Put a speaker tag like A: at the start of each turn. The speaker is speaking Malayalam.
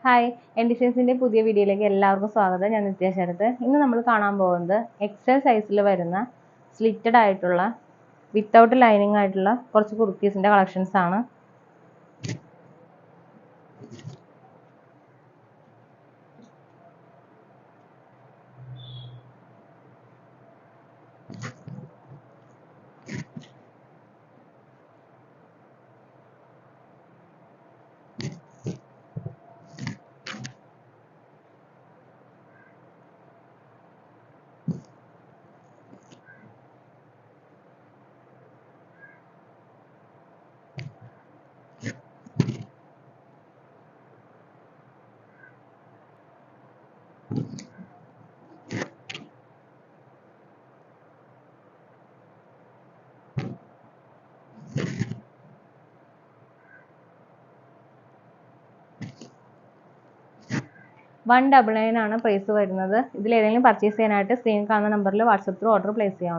A: ഹായ്, എൻ ഡിസൈൻസിൻ്റെ പുതിയ വീഡിയോയിലേക്ക് എല്ലാവർക്കും സ്വാഗതം. ഞാൻ നിത്യ ശരത്. ഇന്ന് നമ്മൾ കാണാൻ പോകുന്നത് എക്സൽ സൈസിൽ വരുന്ന സ്ലിറ്റഡ് ആയിട്ടുള്ള വിത്തൗട്ട് ലൈനിങ് ആയിട്ടുള്ള കുറച്ച് കുർത്തീസിൻ്റെ കളക്ഷൻസ് ആണ്. $199 ആണ് പ്രൈസ് വരുന്നത്. ഇതിൽ ഏതെങ്കിലും പർച്ചേസ് ചെയ്യാനായിട്ട് സ്ക്രീനിൽ കാണുന്ന നമ്പറിൽ വാട്സപ്പ് ത്രൂ ഓർഡർ പ്ലേസ് ചെയ്യാവുന്നതാണ്.